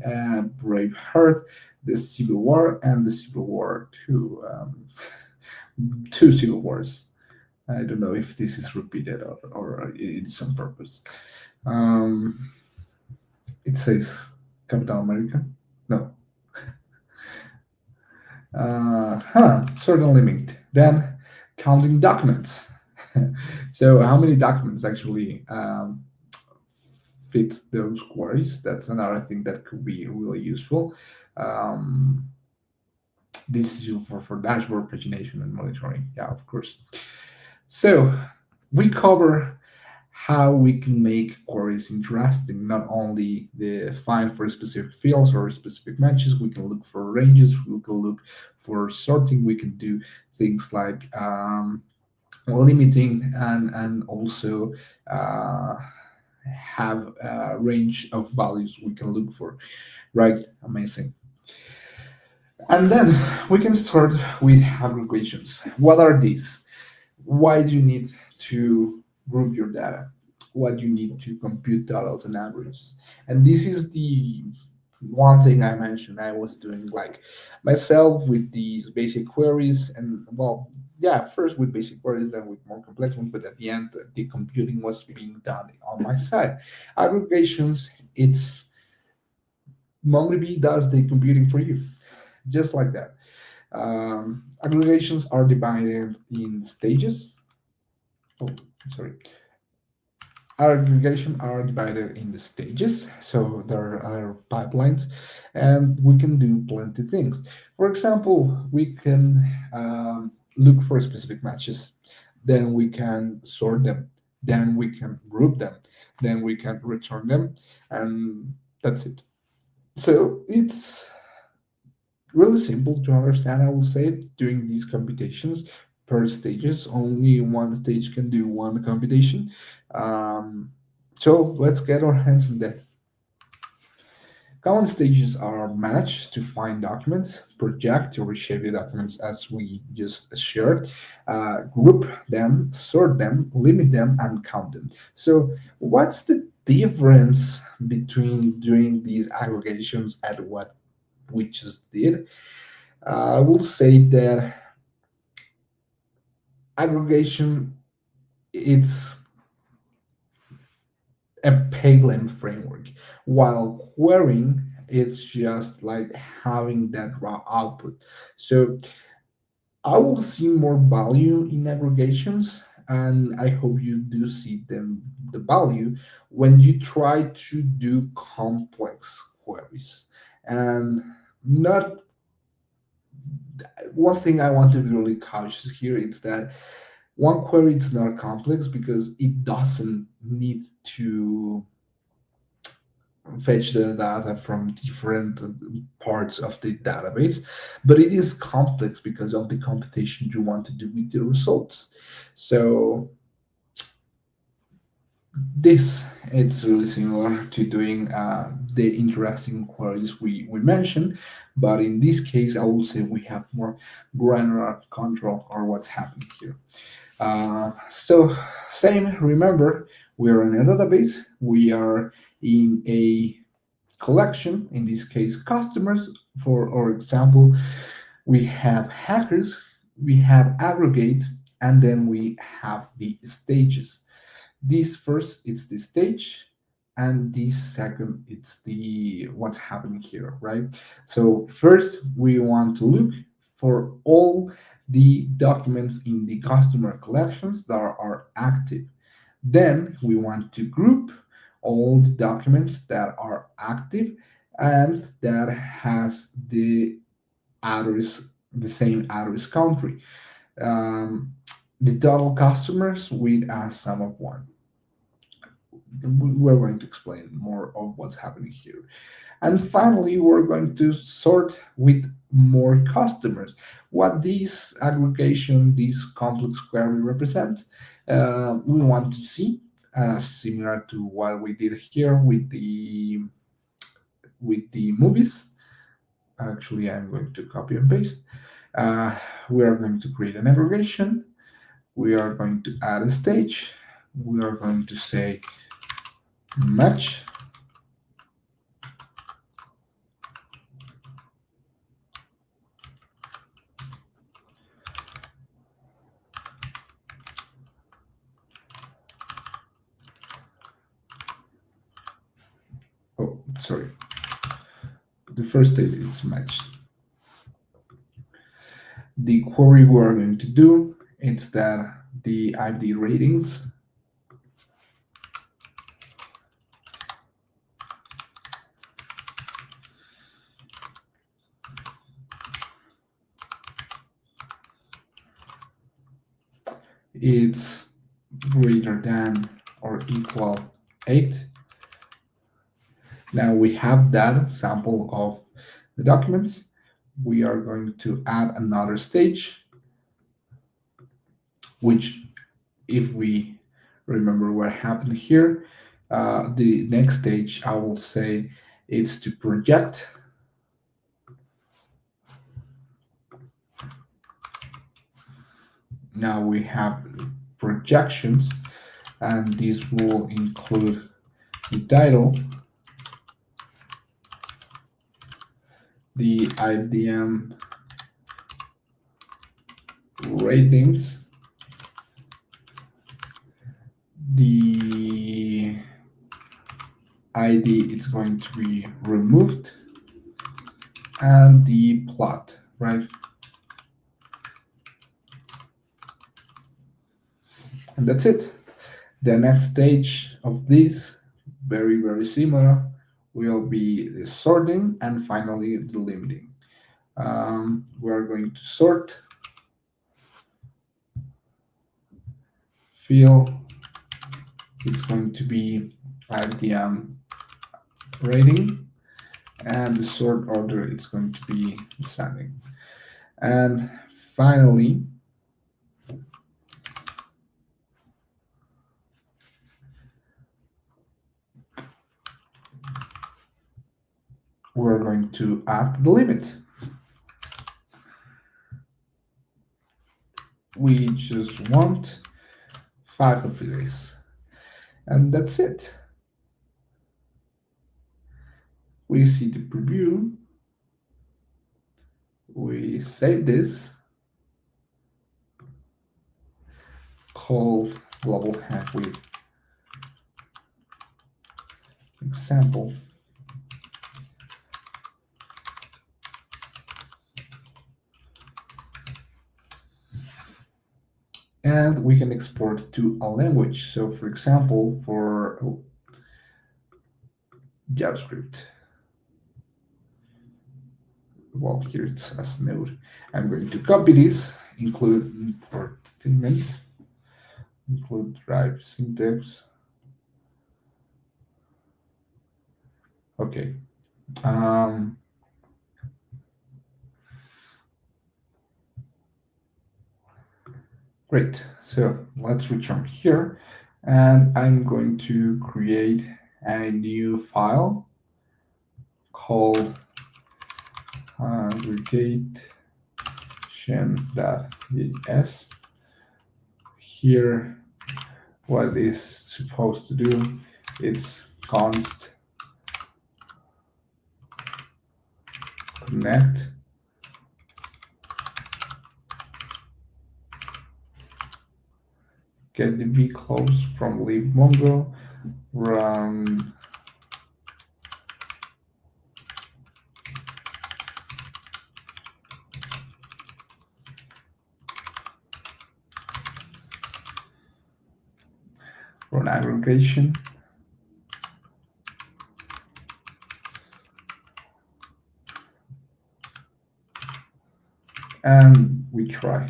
Brave Heart, the Civil War, and the Civil War Two. Two Civil Wars. I don't know if this is repeated or it's on purpose. Um, it says Captain America. No, certain limit. Then counting documents. So how many documents actually fit those queries? That's another thing that could be really useful. Um, this is useful for dashboard pagination and monitoring. Yeah, of course. So we cover how we can make queries interesting, not only the find for specific fields or specific matches. We can look for ranges, we can look for sorting, we can do things like limiting and also uh, have a range of values we can look for, right? Amazing. And then we can start with aggregations. What are these? Why do you need to group your data? What do you need to compute totals and averages? And this is the one thing I mentioned I was doing like myself with these basic queries and well, yeah, first with basic queries, then with more complex ones, but at the end the computing was being done on my side. Aggregations, it's MongoDB does the computing for you, just like that. Aggregations are divided in stages. Oh, sorry. Aggregation are divided in the stages, so there are pipelines, and we can do plenty things. For example, we can look for specific matches, then we can sort them, then we can group them, then we can return them, and that's it. So it's really simple to understand, I will say, doing these computations per stages. Only one stage can do one computation. Um, so let's get our hands on that. Common stages are match to find documents, project to reshape the documents as we just shared, group them, sort them, limit them, and count them. So what's the difference between doing these aggregations and what we just did? I would say that aggregation it's a payload framework, while querying it's just like having that raw output. So I will see more value in aggregations, and I hope you do see them the value when you try to do complex queries. And not one thing I want to be really cautious here is that one query is not complex because it doesn't need to fetch the data from different parts of the database, but it is complex because of the computation you want to do with the results. So this it's really similar to doing the interesting queries we mentioned, but in this case, I would say we have more granular control or what's happening here. So same, remember, we are in a database, we are in a collection, in this case customers. For our example, we have hackers, we have aggregate, and then we have the stages. This first, it's the stage, and this second, it's the what's happening here, right? So first, we want to look for all the documents in the customer collections that are active. Then we want to group all the documents that are active and that has the address, the same address country. Um, the total customers with a sum of one. We're going to explain more of what's happening here. And finally, we're going to sort with more customers. What this aggregation, this complex query represents, we want to see, similar to what we did here with the movies. Actually, I'm going to copy and paste. Uh, we are going to create an aggregation. We are going to add a stage. We are going to say match. Oh, sorry. The first stage is match. The query we are going to do is that the ID ratings it's greater than or equal 8. Now we have that sample of the documents. We are going to add another stage, which, if we remember what happened here, the next stage I will say is to project. Now we have projections, and this will include the title, the IBM ratings, the ID is going to be removed, and the plot, right? And that's it. The next stage of this, very, very similar, will be the sorting and finally the limiting. We are going to sort, field, it's going to be IBM rating, and the sort order it's going to be descending. And finally, we're going to add the limit. We just want 5 of these, and that's it. We see the preview, we save this, called global hack with example. And we can export to a language. So for example, for JavaScript, well, here it's as a node. I'm going to copy this, include import statements, include drive syntax. Okay. Great. So let's return here, and I'm going to create a new file called aggregation.js. here, what it's supposed to do, it's const connect get the v close from leave Mongo, run aggregation, and we try.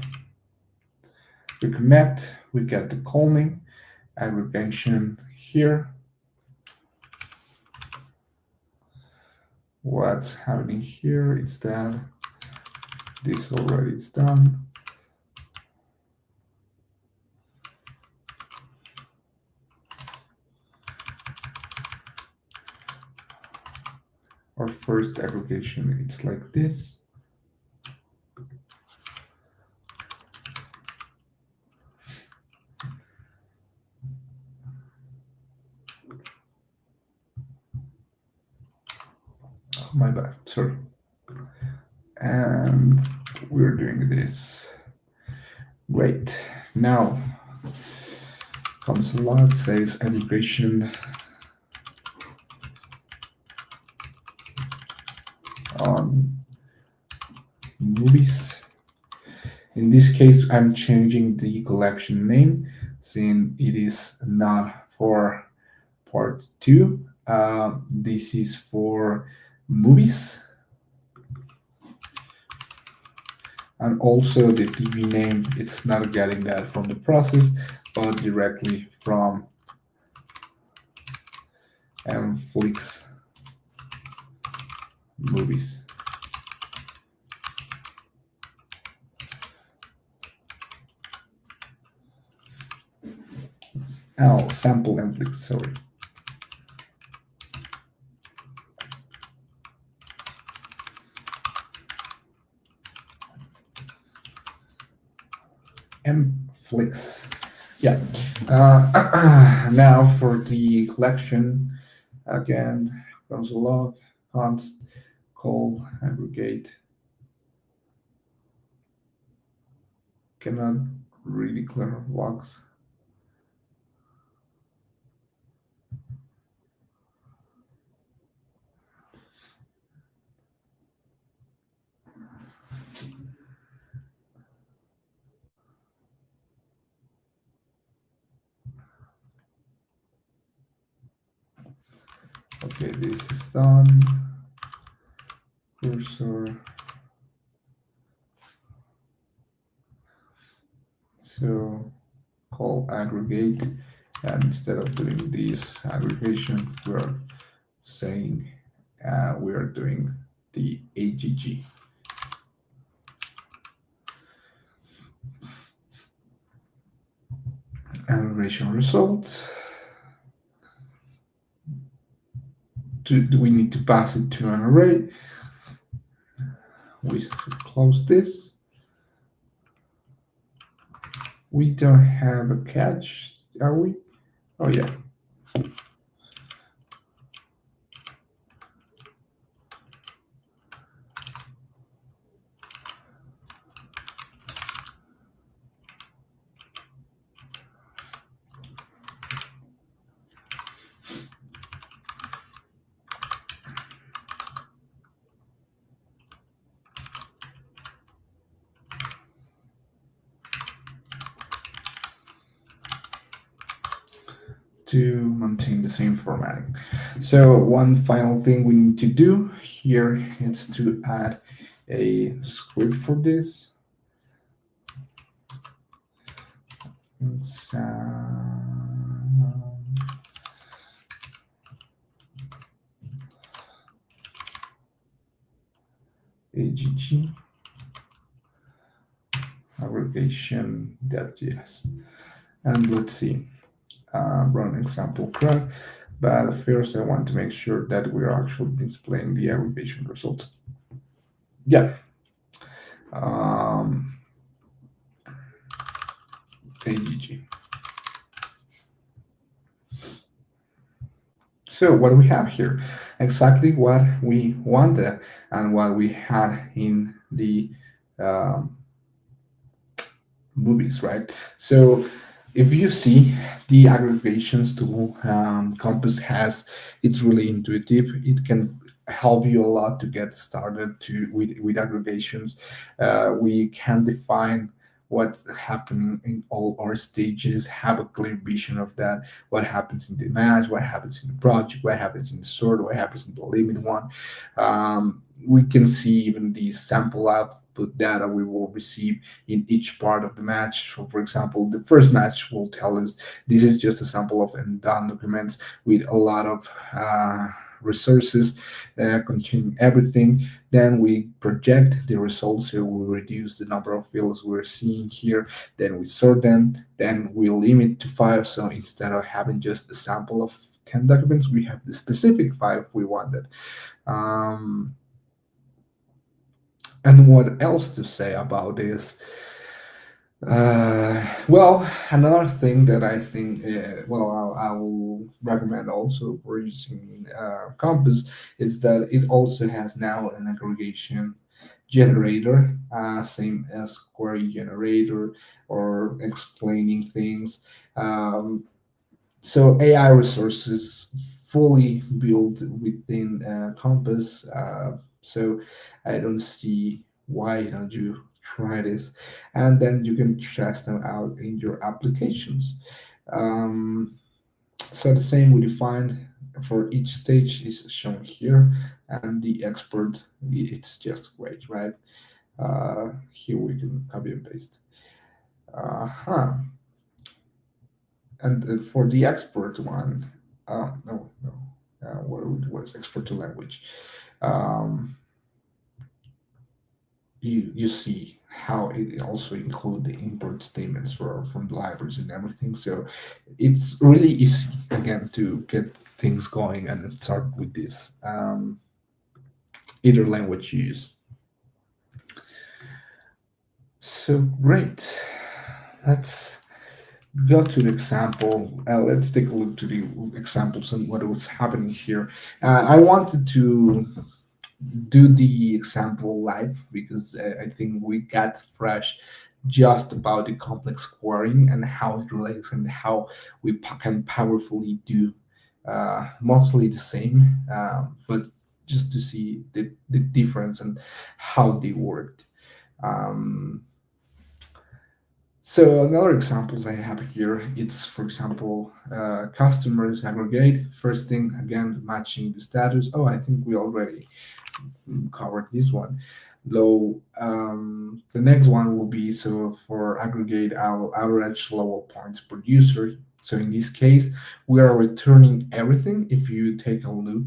We connect, we get the calling, aggregation here. What's happening here is that this already is done. Our first aggregation, it's like this. Oh, my bad, sorry. And we're doing this. Great. Now comes a lot, says aggregation on movies. In this case, I'm changing the collection name since it is not for part 2. This is for movies. And also the TV name, it's not getting that from the process, but directly from Flix movies. Oh, sample Flix, sorry. Flix. Yeah. Now for the collection, again, console log, const, call, aggregate. Cannot really clear logs. Okay, this is done. Cursor. So call aggregate, and instead of doing this aggregation, we're saying we are doing the AGG. Aggregation results. Do we need to pass it to an array? We close this. We don't have a catch, are we? Oh yeah. To maintain the same formatting. So one final thing we need to do here is to add a script for this. It's AGG aggregation.js, and let's see. Run example crack, but first I want to make sure that we're actually displaying the aggregation result. Yeah. AGG. So what we have here, exactly what we wanted and what we had in the um, movies, right? So if you see the aggregations tool Compass has, it's really intuitive. It can help you a lot to get started with aggregations. We can define what's happening in all our stages, have a clear vision of that, what happens in the match, what happens in the project, what happens in the sort, what happens in the limit one. We can see even the sample output data we will receive in each part of the match. So, for example, the first match will tell us this is just a sample of done documents with a lot of resources containing everything. Then we project the results, so we reduce the number of fields we're seeing here. Then we sort them. Then we limit to five. So instead of having just a sample of 10 documents, we have the specific five we wanted. Um, and what else to say about this? Well, another thing that I think, I will recommend also for using Compass is that it also has now an aggregation generator, same as query generator or explaining things. Um, so AI resources fully built within Compass. So I don't see why don't you try this, and then you can test them out in your applications. Um, so the same we define for each stage is shown here, and the export it's just great, right? Here we can copy and paste. Uh-huh. And for the export one, no, no, what it was export to language. Um, you see how it also include the import statements from the libraries and everything. So it's really easy again to get things going and start with this either language you use. So great. Let's go to the example. Let's take a look to the examples and what was happening here. I wanted to do the example live because I think we got fresh just about the complex querying and how it relates and how we can powerfully do mostly the same, but just to see the difference and how they worked. Um, so another examples I have here, it's for example, customers aggregate. First thing, again, matching the status. Oh, I think we already covered this one. Though the next one will be so for aggregate our average level points per user. So in this case, we are returning everything. If you take a look,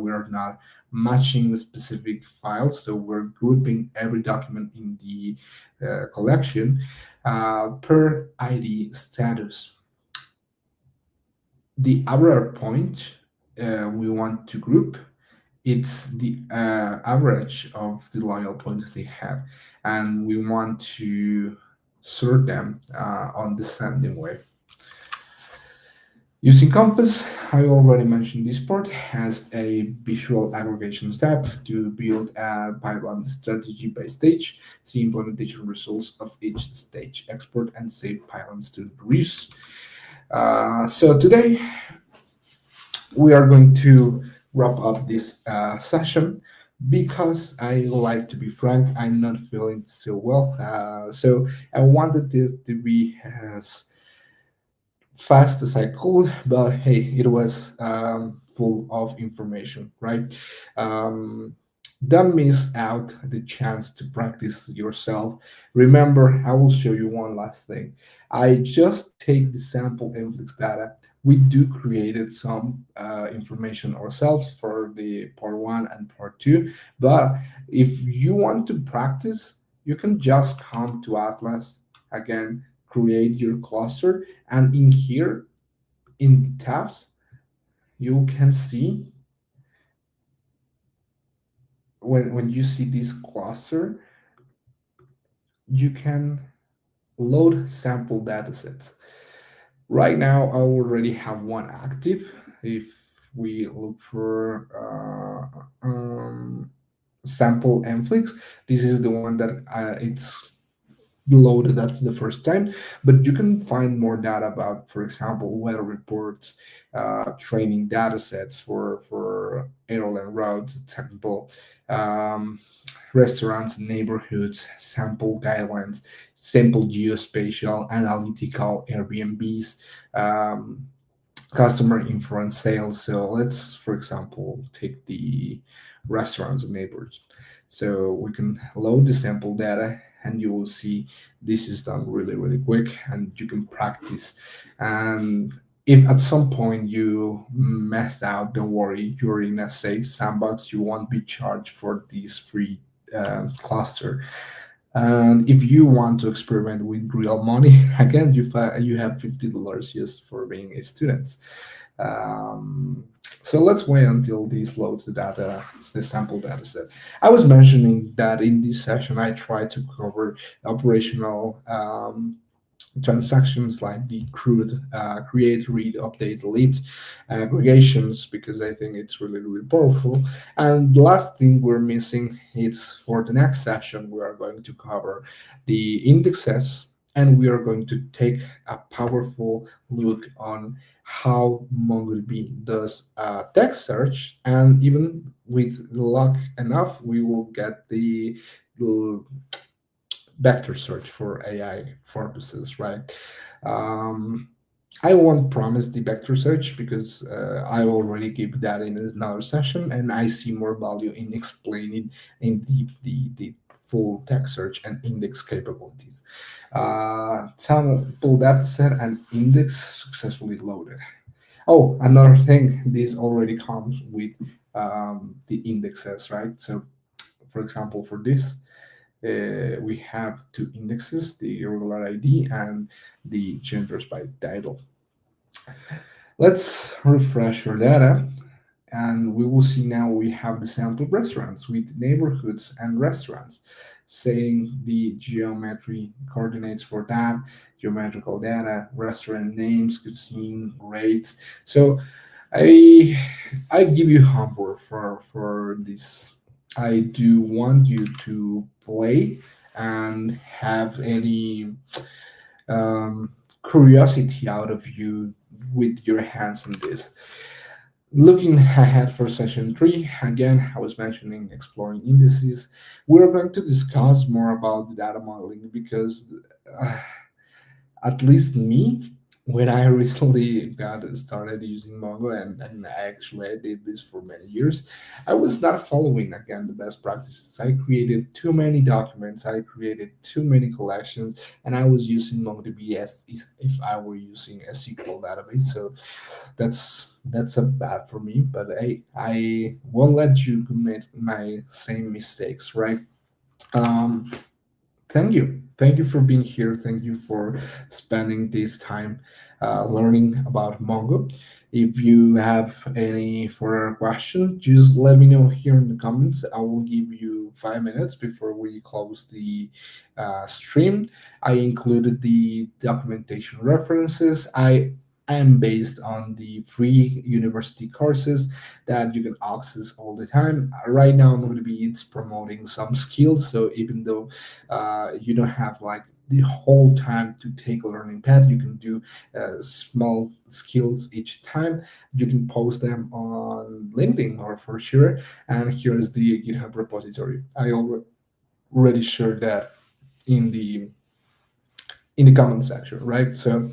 we are not matching the specific files. So we're grouping every document in the collection per ID status. The average point we want to group, it's the average of the loyal points they have, and we want to sort them on descending way. Using Compass, I already mentioned this part has a visual aggregation step to build a pipeline strategy by stage, see implementation results of each stage, export and save pipelines to reuse. So today we are going to wrap up this session because I like to be frank, I'm not feeling so well. So I wanted this to be as fast as I could, but hey, it was full of information, right? Um, don't miss out the chance to practice yourself. Remember, I will show you one last thing. I just take the sample influx data. We do created some information ourselves for the part one and part two, but if you want to practice, you can just come to Atlas again, create your cluster, and in here in the tabs you can see when you see this cluster you can load sample datasets. Right now, I already have one active. If we look for sample mflix, this is the one that it's loaded. That's the first time, but you can find more data about, for example, weather reports, training data sets for airline routes, example, um, restaurants, neighborhoods, sample guidelines, sample geospatial, analytical Airbnbs, um, customer influence sales. So let's, for example, take the restaurants and neighbors. So we can load the sample data and you will see this is done really, really quick and you can practice. And if at some point you messed out, don't worry, you're in a safe sandbox. You won't be charged for this free cluster. And if you want to experiment with real money, again, you have $50 just for being a student. So let's wait until this loads the data, the sample data set. I was mentioning that in this session, I tried to cover operational transactions like the crude create, read, update, delete aggregations, because I think it's really, really powerful. And the last thing we're missing is for the next session, we are going to cover the indexes and we are going to take a powerful look on how MongoDB does text search, and even with luck enough, we will get the vector search for AI purposes, right? Um, I won't promise the vector search because I already gave that in another session, and I see more value in explaining in deep the full text search and index capabilities. Sample dataset and index successfully loaded. Oh, another thing, this already comes with the indexes, right? So, for example, for this, we have two indexes, the irregular ID and the genders by title. Let's refresh our data and we will see now we have the sample restaurants with neighborhoods and restaurants, saying the geometry coordinates for that, geometrical data, restaurant names, cuisine, rates. So I I give you homework for this. I do want you to play and have any curiosity out of you with your hands on this. Looking ahead for session three, again, I was mentioning exploring indices. We're going to discuss more about the data modeling because uh, at least me, when I recently got started using Mongo, and actually I did this for many years, I was not following again the best practices. I created too many documents, I created too many collections, and I was using MongoDB as if I were using a SQL database. So that's a bad for me, but I won't let you commit my same mistakes, right? Um, Thank you for being here. Thank you for spending this time learning about Mongo. If you have any further question, just let me know here in the comments. I will give you 5 minutes before we close the stream. I included the documentation references. I am based on the free university courses that you can access all the time. Right now, I'm going to be it's promoting some skills. So even though you don't have like the whole time to take a learning path, you can do small skills each time. You can post them on LinkedIn or for sure. And here is the GitHub repository. I already shared that in the comment section, right? So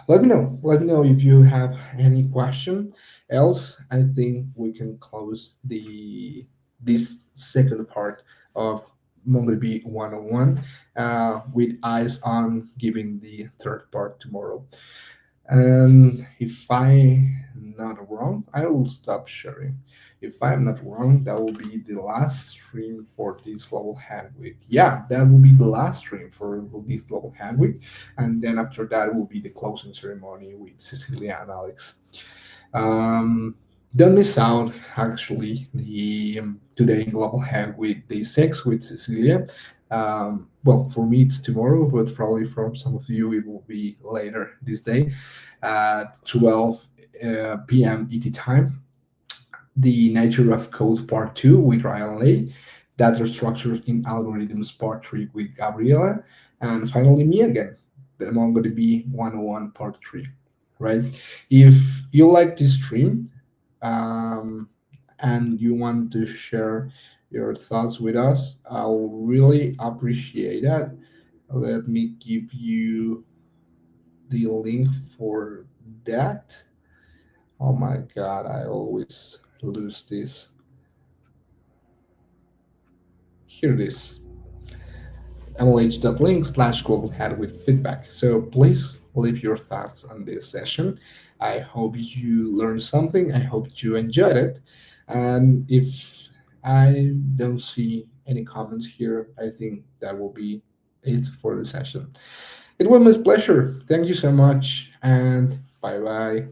let me know if you have any question. Else, I think we can close the this second part of MongoDB 101 with eyes on giving the third part tomorrow. And if I'm not wrong, I will stop sharing. If I'm not wrong, that will be the last stream for this Global Hand Week. Yeah, that will be the last stream for this Global Hand Week. And then after that will be the closing ceremony with Cecilia and Alex. Um, don't miss out, actually, the today in Global Hand with Day 6 with Cecilia. Well, for me it's tomorrow, but probably from some of you it will be later this day at 12 p.m. ET time. The Nature of Code Part 2 with Ryan Lay, Data Structures in Algorithms Part 3 with Gabriela, and finally me again, the MongoDB 101 Part 3, right? If you like this stream um, and you want to share your thoughts with us, I'll really appreciate that. Let me give you the link for that. Oh my God, I always lose this. Here it is. mlh.link/global head with feedback. So please leave your thoughts on this session. I hope you learned something. I hope you enjoyed it. And if I don't see any comments here, I think that will be it for the session. It was my pleasure. Thank you so much, and bye bye.